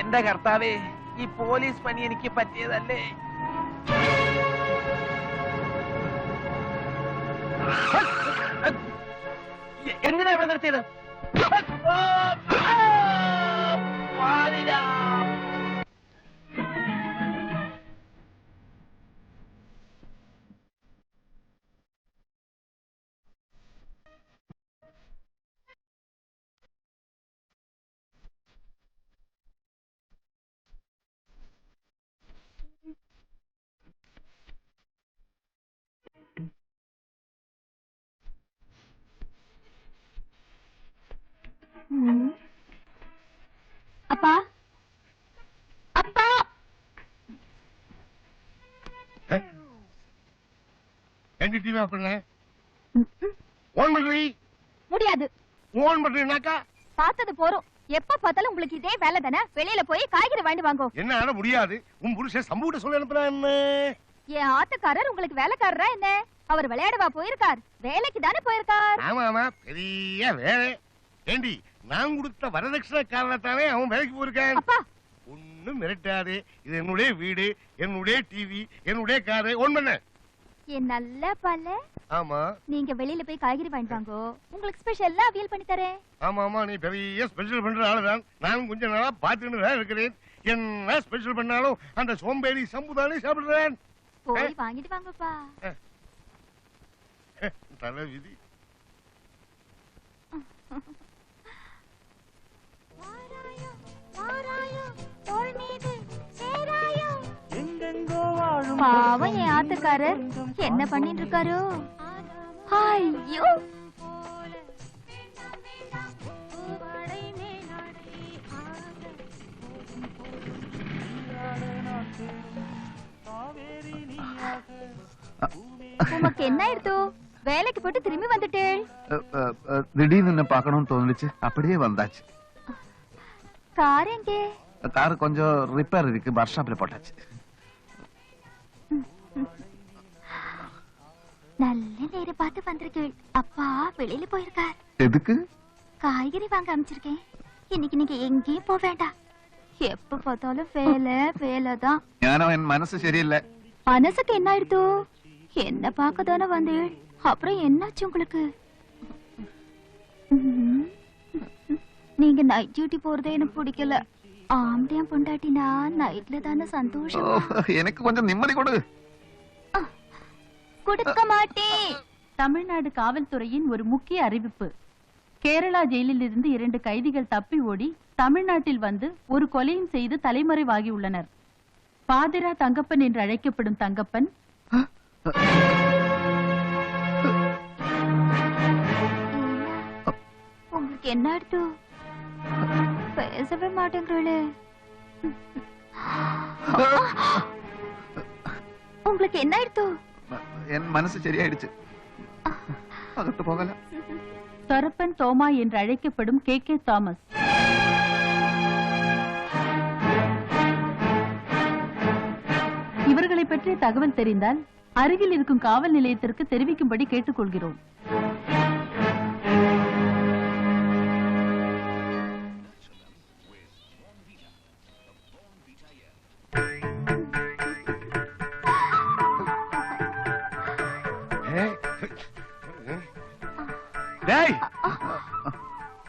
എന്റെ കർത്താവേ, ഈ പോലീസ് പണി എനിക്ക് പറ്റിയതല്ലേ. എന്തിനാ ഇവിടെ നിർത്തിയത്? அப்பா அப்பா எங்க டிவி ஆஃப் பண்ண ஓன் பண்றீ முடியாது. ஓன் பண்றீனாக்கா பார்த்தது போறோம். எப்ப பார்த்தாலும் உங்களுக்கு இதே வேலை தானே. வெளியில போய் காய்கறி வாங்கிட்டு வாங்கோ. என்ன ஆன முடியாது. உன் புருஷன் சம்பூட்ட சொல்ல அனுப்புறா என்ன? என் ஆத்துக்காரர் உங்களுக்கு வேலைக்காரரா என்ன? அவர் விளையாடவா போயிருக்கார்? வேலைக்கு தானே போயிருக்கார். ஆமா ஆமா, பெரிய வேலை. ஏண்டி, நான் கொடுத்த வரதட்சணை காரணத்தானே அவன் வேலைக்கு போயிருக்கான். அப்பா ஒண்ணும் மிரட்டாது. இது என்னுடைய வீடு, என்னுடைய டிவி, என்னுடைய காரு. ஓன் பண்ண. என் நல்ல பல்ல. ஆமா நீங்க வெளியில போய் காய்கறி வாங்கிட்டு வாங்கோ. உங்களுக்கு ஸ்பெஷலா அவியல் பண்ணி தரேன். ஆமா ஆமா, நீ பெரிய ஸ்பெஷல் பண்ற ஆளுதான். நானும் கொஞ்ச நாளா பாத்துட்டு தான் இருக்கிறேன். என்ன ஸ்பெஷல் பண்ணாலும் அந்த சோம்பேறி சம்புதானே சாப்பிடுறேன். போய் வாங்கிட்டு வாங்கப்பா. தலை விதி. பாவம் என் ஆத்துக்காரர் என்ன பண்ணிட்டு இருக்காரோ. ஐயோ, உமக்கு என்ன ஆயிடுத்து? வேலைக்கு போட்டு திரும்பி வந்துட்டேன். திடீர்னு என்ன பார்க்கணும்னு தோணுச்சு, அப்படியே வந்தாச்சு. கார் எங்கே? கார் கொஞ்சம் ரிப்பேர் இருக்கு, வர்க்ஷாப்ல போட்டாச்சு. நல்ல நேரம் பார்த்து வந்திருக்கேன். அப்பா வெளியில போயிருக்கார். எதுக்கு? காய்கறி வாங்க அமைச்சிருக்கேன். இன்னைக்கு நீங்க எங்கேயும் போக வேண்டாம். எப்ப பார்த்தாலும் வேலை வேலைதான். ஞானம், என் மனசு சரியில்லை. மனசுக்கு என்ன ஆயிடுத்து? என்ன பார்க்க தானே வந்தேன். அப்புறம் என்னாச்சு உங்களுக்கு? நீங்க நைட் டியூட்டி போறதே எனக்கு பிடிக்கல. ஆம்படியா பொண்டாட்டினா நைட்ல தானே சந்தோஷம். எனக்கு கொஞ்சம் நிம்மதி கொடு. கொடுக்க மாட்டேன். தமிழ்நாடு காவல்துறையின் ஒரு முக்கிய அறிவிப்பு. கேரளா ஜெயிலில் இருந்து 2 கைதிகள் தப்பி ஓடி தமிழ்நாட்டில் வந்து ஒரு கொலையும் செய்து தலைமறைவாகி உள்ளனர். பாதிரா தங்கப்பன் என்று அழைக்கப்படும் தங்கப்பன் உங்களுக்கு என்ன ஆயிடுத்து? பேசவே மாட்டேங்கிறே. உங்களுக்கு என்ன ஆயிடுத்து? என் மனசு சரியாயிடுச்சு, அகத்து போகல. தொரப்பன் தோமா என்று அழைக்கப்படும் கே தாமஸ். இவர்களை பற்றிய தகவல் தெரிந்தால் அருகில் இருக்கும் காவல் நிலையத்திற்கு தெரிவிக்கும்படி கேட்டுக்கொள்கிறோம்.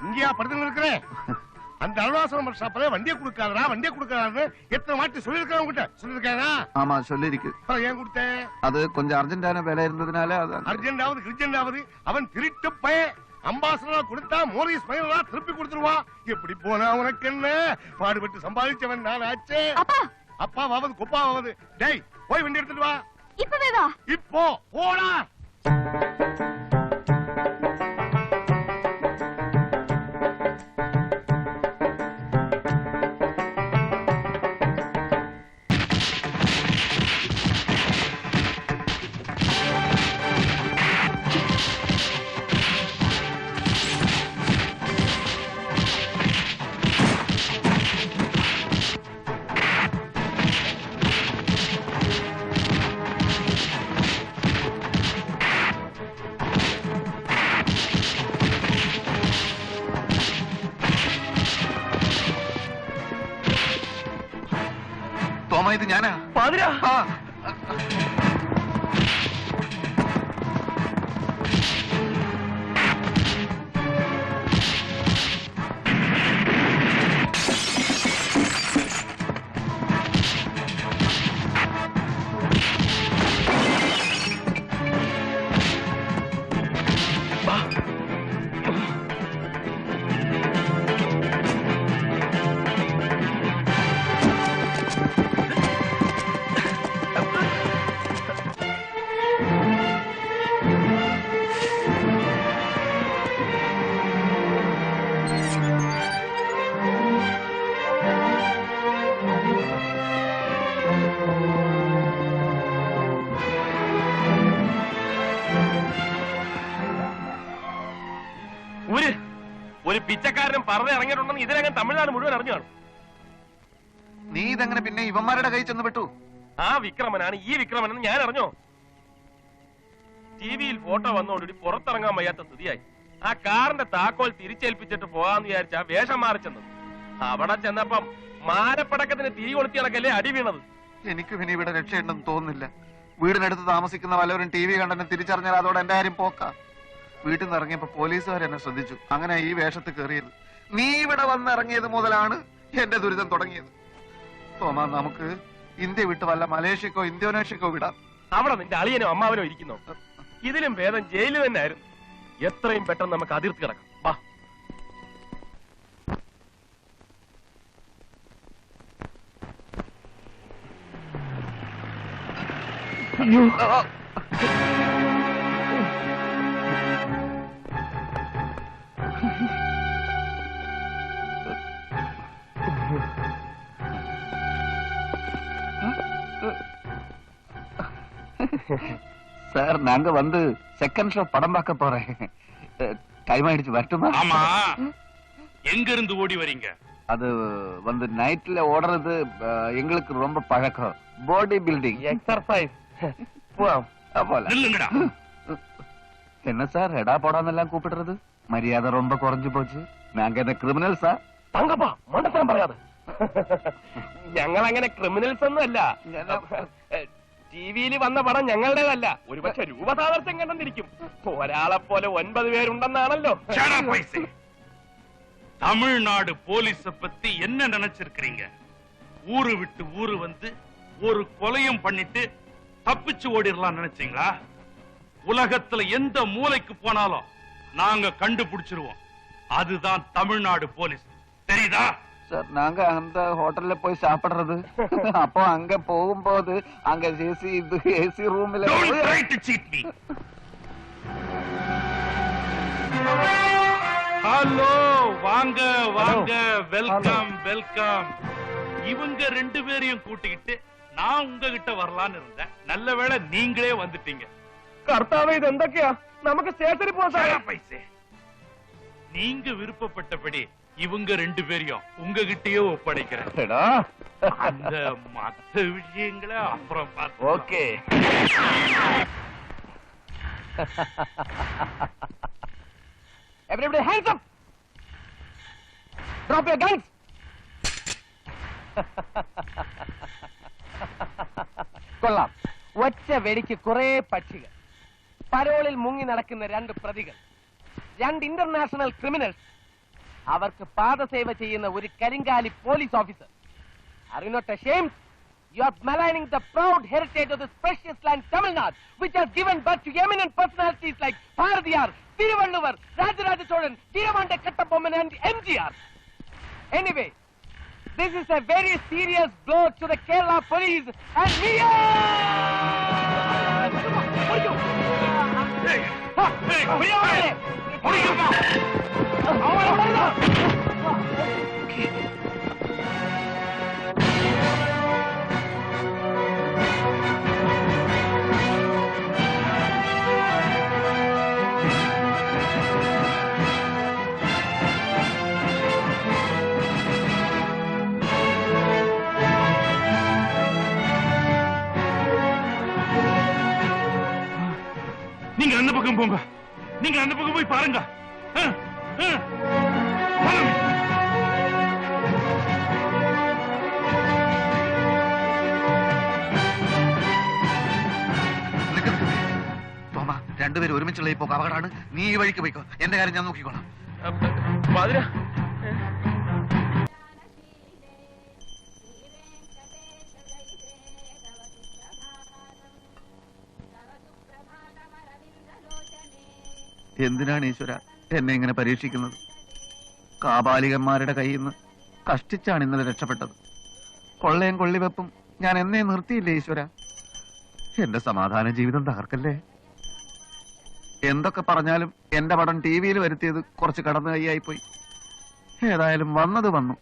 இங்கயா படுத்து இருக்கிறேன்? அந்த அருணாசலம் ஷாப்ல வண்டியை கொடுக்காதா வண்டியை கொடுக்காதான்னு எத்தனை வாட்டி சொல்லிருக்கேன் உங்ககிட்ட. சொல்லிருக்கானா? ஆமா சொல்லிருக்கு. ஏன் கொடுத்தேன்? அது கொஞ்சம் அர்ஜென்டான வேலை இருந்ததுனால. அர்ஜென்டாவது கிரிஜென்டாவது அவன் திருட்டு பையன். அம்பாசடரா கொடுத்தா மோரிஸ் பையனா திருப்பி கொடுத்துருவான். எப்படி போனா உனக்கு என்ன? பாடுபட்டு சம்பாதிச்சவன் நான் ஆச்சே. அப்பாவாவது கொப்பாவது. டேய் போய் வண்டி எடுத்துட்டு வா. இப்பவே வா. இப்போ போடா. മാമ ഇത് ഞാനാ. പാതിരാ ഒരു പിച്ചക്കാരനും പറഞ്ഞ് ഇറങ്ങിയിട്ടുണ്ടെന്ന് ഇതിനകം തമിഴ്നാട് മുഴുവൻ അറിഞ്ഞു കാണും. നീ ഇതെങ്ങനെ പിന്നെ ഇവന്മാരുടെ കൈ ചെന്ന് വിട്ടു? ആ വിക്രമനാണ് ഈ വിക്രമനെന്ന് ഞാൻ അറിഞ്ഞോ? ടിവിയിൽ ഫോട്ടോ വന്നോടുകൂടി പുറത്തിറങ്ങാൻ വയ്യാത്ത സ്ഥിതിയായി. ആ കാറിന്റെ താക്കോൽ തിരിച്ചേൽപ്പിച്ചിട്ട് പോകാന്ന് വിചാരിച്ച വേഷം മാറി ചെന്നത്. അവിടെ ചെന്നപ്പം മാരപ്പടക്കത്തിന് തിരി കൊളുത്തി നടക്കല്ലേ അടി വീണത്. എനിക്ക് പിന്നെ ഇവിടെ രക്ഷയുണ്ടെന്ന് തോന്നുന്നില്ല. വീടിനടുത്ത് താമസിക്കുന്ന വല്ലവരും ടി വി കണ്ടെന്നെ തിരിച്ചറിഞ്ഞാൽ അതോടെ എന്റെ കാര്യം പോക്കാ. വീട്ടിൽ നിന്ന് ഇറങ്ങിയപ്പോ പോലീസുകാർ എന്നെ ശ്രദ്ധിച്ചു. അങ്ങനെ ഈ വേഷത്ത് കയറിയത്. നീ ഇവിടെ വന്നിറങ്ങിയത് മുതലാണ് എന്റെ ദുരിതം തുടങ്ങിയത്. തോമാ, നമുക്ക് ഇന്ത്യ വിട്ട് വല്ല മലേഷ്യക്കോ ഇന്തോനേഷ്യക്കോ വിടാം. അവിടെ നിന്റെ അളിയനോ അമ്മാവനോ ഇരിക്കുന്നോ? ഇതിലും ഭേദം ജയിലിൽ തന്നെ ആയിരുന്നു. എത്രയും പെട്ടെന്ന് നമുക്ക് അതിർത്തി കിടക്കാം. വാ. சார், நாங்க வந்து செகண்ட் ஷோ படம் பார்க்க போறேன். டைம் ஆயிடுச்சு, வரட்டுமா? ஆமா. எங்க இருந்து ஓடி வரீங்க? அது வந்து நைட்ல ஓடுறது எங்களுக்கு ரொம்ப பழக்கம். Body building exercise. நில்லுங்கடா. என்ன சார் எடா போடான்னெல்லாம் கூப்பிடுறது? மரியாதை ரொம்ப குறைஞ்சு போச்சு. நாங்க என்ன கிரிமினல்ஸா? തങ്കപ്പാ, മണ്ടത്തരം പറയാതെ. ഞങ്ങൾ അങ്ങനെ ക്രിമിനൽസ് ഒന്നും അല്ല. ടിവിയിൽ വന്ന പടം ഞങ്ങളുടേതല്ല. ഒരുപക്ഷെ രൂപസാദർശ്യം കണ്ടെന്നിരിക്കും. ഒരാളെ പോലെ 9 പേരുണ്ടെന്നാണല്ലോ. தமிழ்நாடு போலீஸ பத்தி என்ன நினைச்சிருக்கீங்க? ஊரு விட்டு ஊரு வந்து ஒரு கொலையும் பண்ணிட்டு தப்பிச்சு ஓடிடலாம் நினைச்சீங்களா? உலகத்துல எந்த மூலைக்கு போனாலும் நாங்க கண்டுபிடிச்சிருவோம். அதுதான் தமிழ்நாடு போலீஸ். தெரியுதா? சார், நாங்க அந்த ஹோட்டல்ல போய் சாப்பிடுறது. அப்போ அங்க போகும்போது அங்க ஏசி ரூம்ல ஹலோ, வாங்க வாங்க, வெல்கம் வெல்கம். இவங்க 2 பேரையும் கூட்டிக்கிட்டு நான் உங்ககிட்ட வரலான்னு இருந்தேன். நல்ல வேளை நீங்களே வந்துட்டீங்க. കർത്താവേ, ഇത് എന്തൊക്കെയാ? നമുക്ക് സ്റ്റേഷനിൽ പോകാം. பைசே, நீங்க விருப்பப்பட்டபடி இவங்க 2 பேரையும் உங்ககிட்டயே ஒப்படைக்கிறேன். அந்த மத்த விஷயங்களை அப்புறம் பார்த்து. Okay. Everybody hands up. Drop your guns. കൊള്ളാം. ഒറ്റ വെടിക്ക് കുറെ പക്ഷികൾ. പരോളിൽ മുങ്ങി നടക്കുന്ന 2 പ്രതികൾ, 2 ഇന്റർനാഷണൽ ക്രിമിനൽസ്, അവർക്ക് പാദസേവ ചെയ്യുന്ന ഒരു കരിങ്കാലി police officer. Are you not ashamed? You are maligning the proud heritage of this precious land, Tamil Nadu, which has given birth to eminent personalities like Bharatiyar, Thiruvalluvar, Rajaraja Cholan, Veeramanda Kattabomman and MGR. Anyway, this is a very serious blow to the Kerala police and me. நீங்க அந்த பக்கம் போங்க. நீங்க அந்த பக்கம் போய் பாருங்க. രണ്ടുപേരും ഒരുമിച്ചുള്ള ഈ പോക്ക് അപകടമാണ്. നീ ഈ വഴിക്ക് പോയിക്കോ, എന്റെ കാര്യം ഞാൻ നോക്കിക്കോളാം. പാതിര എന്തിനാണ് ഈശ്വര എന്നെ ഇങ്ങനെ പരീക്ഷിക്കുന്നത്? കാപാലികന്മാരുടെ കയ്യിൽ നിന്ന് കഷ്ടിച്ചാണ് ഇന്നലെ രക്ഷപ്പെട്ടത്. കൊള്ളയും കൊള്ളിവെപ്പും ഞാൻ എന്നെ നിർത്തിയില്ലേ ഈശ്വര. എന്റെ സമാധാന ജീവിതം തകർക്കല്ലേ. എന്തൊക്കെ പറഞ്ഞാലും എന്റെ പടം ടിവിയിൽ വരുത്തിയത് കുറച്ച് കടന്നു കൈയായിപ്പോയി. ഏതായാലും വന്നത് വന്നു.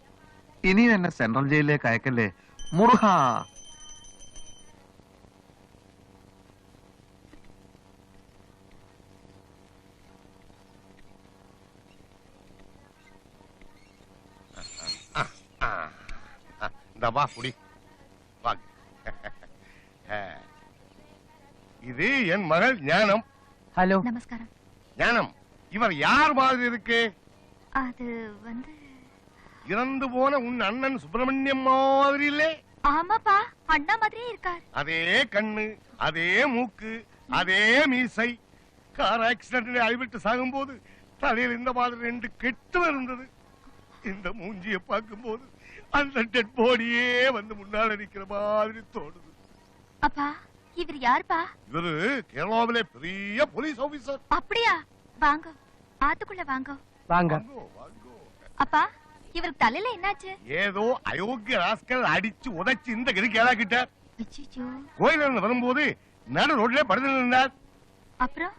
ഇനിയും എന്നെ സെൻട്രൽ ജയിലിലേക്ക് അയക്കല്ലേ മുറുഹ. இது என் மகள் ஞானம். ஹலோ. நமஸ்காரம். ஞானம், இவர் யார் மாதிரி இருக்கு? அது வந்து இறந்து போன உன் அண்ணன் சுப்பிரமணியம் மாதிரி இல்லே? ஆமாப்பா, அண்ணா மாதிரியே இருக்கார். அதே கண்ணு, அதே மூக்கு, அதே மீசை. கார் ஆக்சிடென்ட்ல அடிபட்டு சாகும்போது தலையில் இந்த மாதிரி 2 கெட்டு இருந்தது. இந்த மூஞ்சியை பார்க்கும்போது அந்த டெட் பாடியே வந்து முன்னால நிக்கிற மாதிரி தோணுது. அப்பா, இவர் யாருப்பா? இவரு கேரளாவிலே பெரிய போலீஸ் ஆபீசர். அப்படியா? வாங்க, ஆத்துக்குள்ள வாங்க. வாங்க. அப்பா, இவருக்கு தலையில என்னாச்சு? ஏதோ அயோக்கிய ராஸ்கல் அடிச்சு உதைச்சு இந்த கதிக்கு ஏதாக்கிட்ட. அச்சச்சோ. கோயில இருந்து வரும்போது நடு ரோட்ல படுத்து நின்றார். அப்புறம்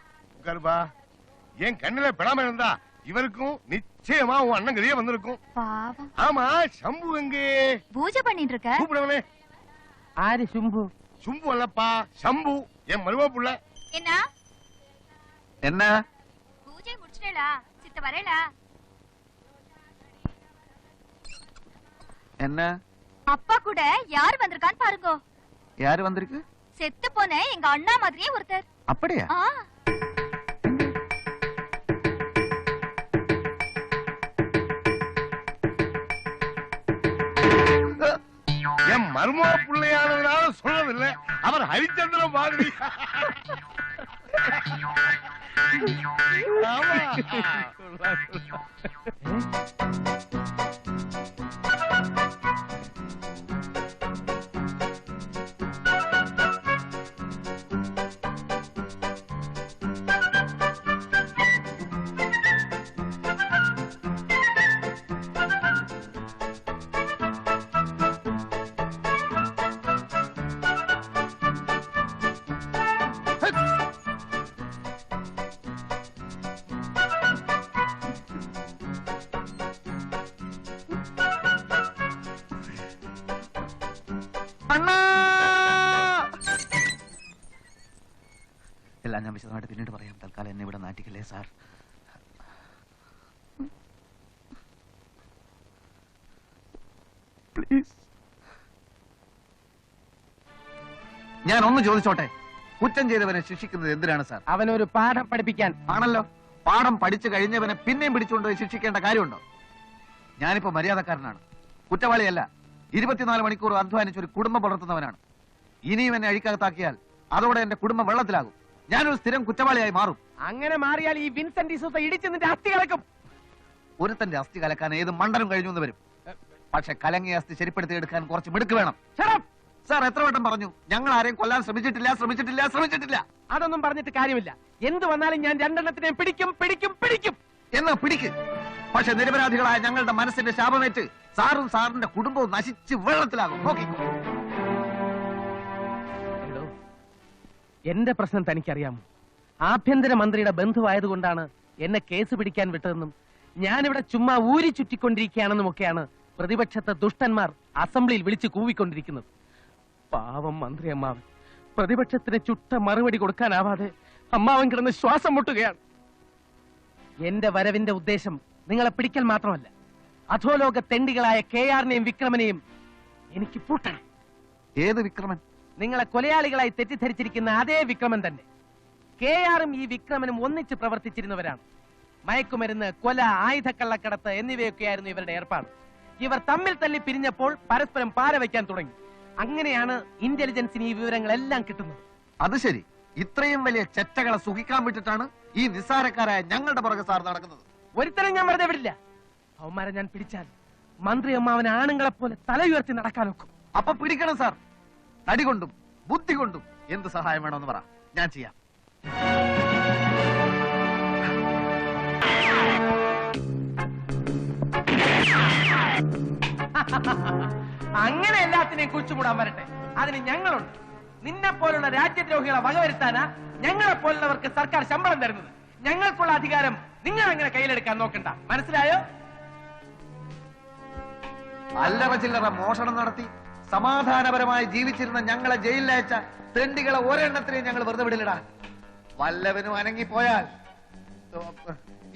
கருபா, என் கண்ணுல படாம இருந்தா இவருக்கும் நிச்சயமா உன் அண்ணன் கதியே வந்திருக்கும். பாவம். ஆமா, சம்பு எங்கே? பூஜை பண்ணிட்டு இருக்க. கூப்பிடுவனே. ஆறு சும்பு? சும்பு அல்லப்பா, சம்பு, என் மருமக புள்ள. என்ன என்ன பூஜை முடிச்சிட்டேளா? சித்த வரேளா? என்ன அப்பா கூட யார் வந்திருக்கான்னு பாருங்க. யாரு வந்திருக்கு? செத்து போன எங்க அண்ணா மாதிரியே ஒருத்தர். அப்படியா? என் மருமக பிள்ளையானதுனால சொல்லவில்லை, அவர் ஹரிச்சந்திரன் மாதிரி. എല്ലാം ഞാൻ വിശദമായിട്ട് പിന്നീട് പറയാം. തൽക്കാലം എന്നെ ഇവിടെ നാട്ടിക്കല്ലേ സാർ. പ്ലീസ്. ഞാൻ ഒന്ന് ചോദിച്ചോട്ടെ, കുറ്റം ചെയ്തവനെ ശിക്ഷിക്കുന്നത് എന്തിനാണ് സാർ? അവനൊരു പാഠം പഠിപ്പിക്കാൻ ആണല്ലോ. പാഠം പഠിച്ചു കഴിഞ്ഞവനെ പിന്നെയും പിടിച്ചുകൊണ്ട് ശിക്ഷിക്കേണ്ട കാര്യമുണ്ടോ? ഞാനിപ്പോ മര്യാദക്കാരനാണ്, കുറ്റവാളിയല്ല. 24 മണിക്കൂർ അധ്വാനിച്ച് ഒരു കുടുംബം പുലർത്തുന്നവനാണ്. ഇനിയും എന്നെ അഴിക്കകത്താക്കിയാൽ അതോടെ എന്റെ കുടുംബം വെള്ളത്തിലാകും. ഞാനൊരു സ്ഥിരം കുറ്റവാളിയായി മാറും. അങ്ങനെ മാറിയാൽ ഈ വിൻസെന്റ് ഡിസൂസ ഇടിച്ച് നിന്റെ അസ്ഥി കലക്കും. ഒരുത്തന്റെ അസ്ഥി കലക്കാൻ ഏത് മണ്ടനും കഴിഞ്ഞു എന്ന് വരും. പക്ഷെ കലങ്ങിയ അസ്ഥി ശരിപ്പെടുത്തിയെടുക്കാൻ കുറച്ച് മിടുക്ക് വേണം. സാർ എത്ര വട്ടം പറഞ്ഞു ഞങ്ങൾ ആരെയും കൊല്ലാൻ ശ്രമിച്ചിട്ടില്ല. അതൊന്നും പറഞ്ഞിട്ട് കാര്യമില്ല. എന്ത് വന്നാലും ഞാൻ 2 എണ്ണത്തിനെ പിടിക്കും. എന്നാ പിടിക്ക്. പക്ഷെ നിരപരാധികളായ ഞങ്ങളുടെ മനസ്സിന്റെ ശാപമേറ്റ് സാറും സാറിന്റെ കുടുംബവും നശിച്ച് വെള്ളത്തിലാകും. നോക്കിക്കോ. എന്റെ പ്രശ്നം തനിക്കറിയാമോ? ആഭ്യന്തര മന്ത്രിയുടെ ബന്ധുവായതുകൊണ്ടാണ് എന്നെ കേസ് പിടിക്കാൻ വിട്ടതെന്നും ഞാനിവിടെ ചുമ്മാ ഊരി ചുറ്റിക്കൊണ്ടിരിക്കുകയാണെന്നുമൊക്കെയാണ് പ്രതിപക്ഷത്തെ ദുഷ്ടന്മാർ അസംബ്ലിയിൽ വിളിച്ചു കൂവിക്കൊണ്ടിരിക്കുന്നത്. പാവം മന്ത്രി അമ്മാവൻ പ്രതിപക്ഷത്തിന് ചുട്ട മറുപടി കൊടുക്കാനാവാതെ അമ്മാവൻ കിടന്ന് ശ്വാസം മുട്ടുകയാണ്. എന്റെ വരവിന്റെ ഉദ്ദേശം നിങ്ങളെ പിടിക്കൽ മാത്രമല്ല, അധോലോക തെണ്ടികളായ KRനെയും വിക്രമനെയും എനിക്ക് പൂട്ടണം. ഏത് വിക്രമൻ? നിങ്ങളെ കൊലയാളികളായി തെറ്റിദ്ധരിച്ചിരിക്കുന്ന അതേ വിക്രമൻ തന്നെ. KRും ഈ വിക്രമനും ഒന്നിച്ച് പ്രവർത്തിച്ചിരുന്നവരാണ്. മയക്കുമരുന്ന്, കൊല, ആയുധക്കള്ളക്കടത്ത് എന്നിവയൊക്കെയായിരുന്നു ഇവരുടെ ഏർപ്പാട്. ഇവർ തമ്മിൽ തല്ലി പിരിഞ്ഞപ്പോൾ പരസ്പരം പാര വയ്ക്കാൻ തുടങ്ങി. അങ്ങനെയാണ് ഇന്റലിജൻസിന് ഈ വിവരങ്ങളെല്ലാം കിട്ടുന്നത്. അത് ശരി. ഇത്രയും വലിയ ചെറ്റകളെ സുഖിക്കാൻ വിട്ടിട്ടാണ് ഈ നിസ്സാരക്കാരായ ഞങ്ങളുടെ പുറകെ സാർ നടക്കുന്നത്. ഒരുത്തരം ഞാൻ വെറുതെ വിടില്ല. അവന്മാരെ ഞാൻ പിടിച്ചാൽ മന്ത്രി അമ്മാവനെ ആണുങ്ങളെ പോലെ തല ഉയർത്തി നടക്കാൻ നോക്കും. അപ്പൊ പിടിക്കണം സാർ. തടി കൊണ്ടും ബുദ്ധി കൊണ്ടും എന്ത് സഹായം വേണമെന്ന് പറ, ഞാൻ ചെയ്യാം. അങ്ങനെ എല്ലാത്തിനെയും കുഴിച്ചുകൂടാൻ വരട്ടെ. അതിന് ഞങ്ങളുണ്ട്. നിന്നെ പോലുള്ള രാജ്യദ്രോഹികളെ വകവരുത്താനാ ഞങ്ങളെ പോലുള്ളവർക്ക് സർക്കാർ ശമ്പളം തരുന്നത്. ഞങ്ങൾക്കുള്ള അധികാരം നിങ്ങൾ അങ്ങനെ കയ്യിലെടുക്കാൻ നോക്കണ്ട. മനസ്സിലായോ? അല്ലറ ചില്ലറ മോഷണം നടത്തി സമാധാനപരമായി ജീവിച്ചിരുന്ന ഞങ്ങളെ ജയിലിലയച്ച തെണ്ടികളെ ഒരെണ്ണത്തിനെയും ഞങ്ങൾ വെറുതെ വിടില്ലടാ. വല്ലവനും അനങ്ങിപ്പോയാൽ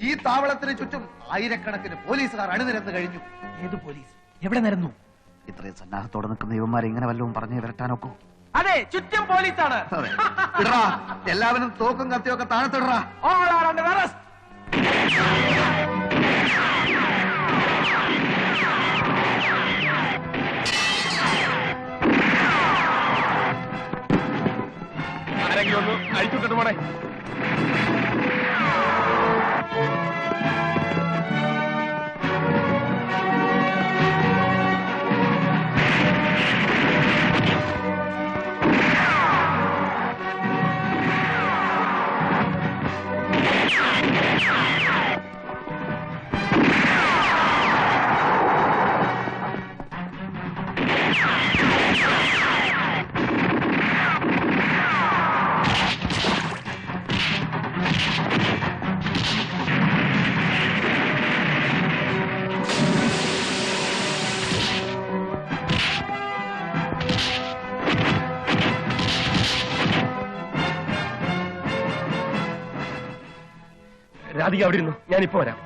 ഈ താവളത്തിന് ചുറ്റും ആയിരക്കണക്കിന് പോലീസുകാർ അണിനിരന്ന് കഴിഞ്ഞു. ഏത് പോലീസ്? എവിടെ നിരന്നു? ഇത്രയും സന്നാഹത്തോടെ നിൽക്കുന്ന ഇവന്മാരെ ഇങ്ങനെ വല്ലതും പറഞ്ഞു വരട്ടാനൊക്കോ? അതെ, ചുറ്റും പോലീസാണ്. ഇടറാ, എല്ലാവരും തോക്കും കത്തിയൊക്കെ താഴത്തിടറാ. All are under arrest. ആരെങ്കിലും ഒന്ന് അഴിച്ചുവിട്ടിട്ട് പോണേ. രാധിക അവിടെ ഇരുന്നു, ഞാനിപ്പോ വരാം.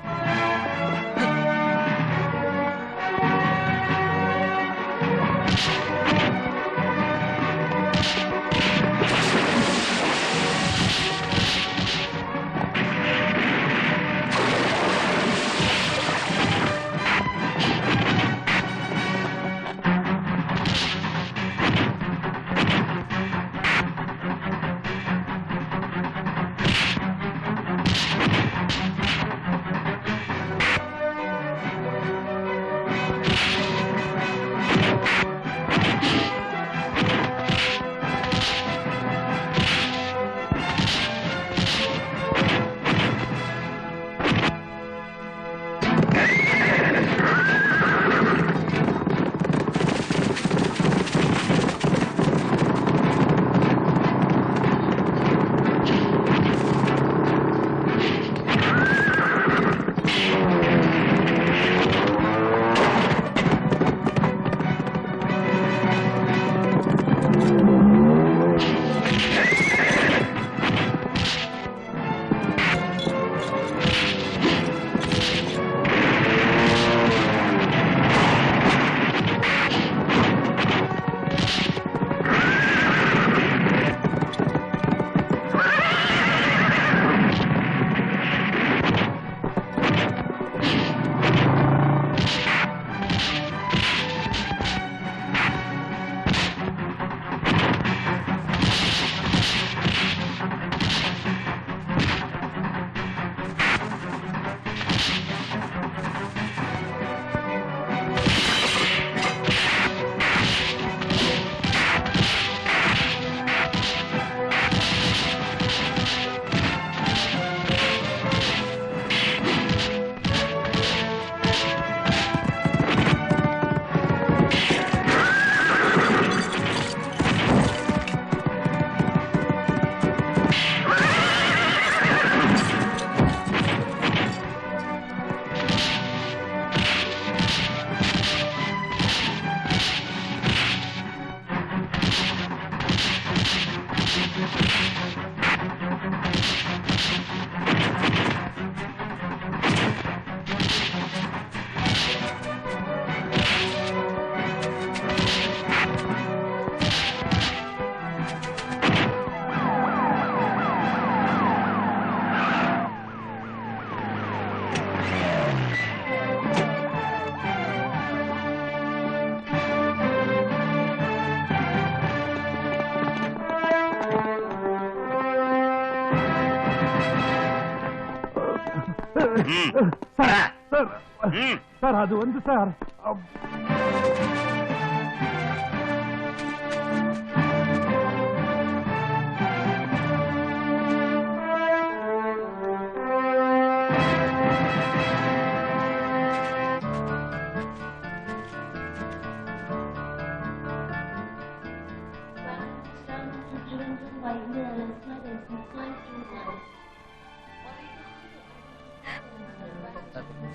சார் அது வந்து சார்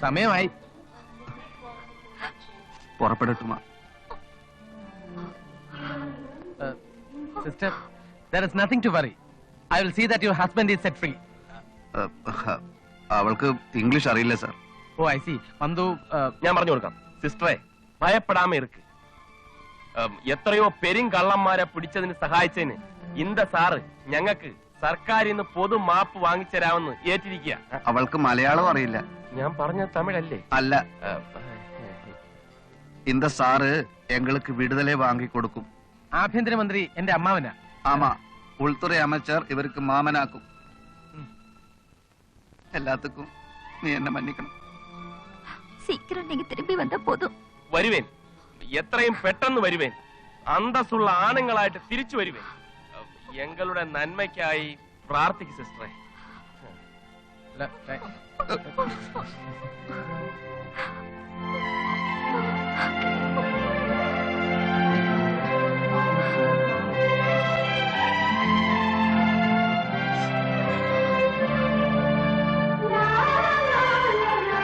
സമയമായി. പുറപ്പെടട്ടുമാ. Sister, there is nothing to worry. I will see that your husband is set free. അവൾക്ക് ഇംഗ്ലീഷ് അറിയില്ല സാർ. Oh, I see. പന്തു ഞാൻ പറഞ്ഞു കൊടുക്കാം. സിസ്റ്ററെ, ഭയപ്പെടാമ ഇருக்கு. എത്രയോ പെരുങ്കള്ളന്മാരെ പിടിച്ചതിന് സഹായിച്ചതിന് ഇന്ത സാറ് ഞങ്ങൾക്ക് സർക്കാരിൽ നിന്ന് പൊതു മാപ്പ് വാങ്ങിച്ചരാമെന്ന് ഏറ്റിരിക്കുക. അവൾക്ക് മലയാളം അറിയില്ല. ഞാൻ പറഞ്ഞ തമിഴല്ലേ? അല്ല, இந்த സാറ് എങ്ങൾക്ക് വിടുതലേ വാങ്ങി കൊടുക്കും. ആഭ്യന്തരമന്ത്രി എന്റെ അമ്മാവനാ. ആമാ, ഉൾത്തുறை அமைச்சர் ഇവർക്ക് മാമനാക്കും. എല്ലാത്തുക്കും നീ എന്നെ മன்னிக்கணும். சீக்கிரம் நீங்க திரும்பி வந்தா போதும். വരുവേൻ, എത്രയും പെട്ടെന്ന് വരുവേൻ. അന്തസ്സുള്ള ആണുങ്ങളായിട്ട് തിരിച്ചു വരുവേൻ. എങ്ങളുടെ നന്മയ്ക്കായി പ്രാർത്ഥിക്കും സിസ്റ്ററെ.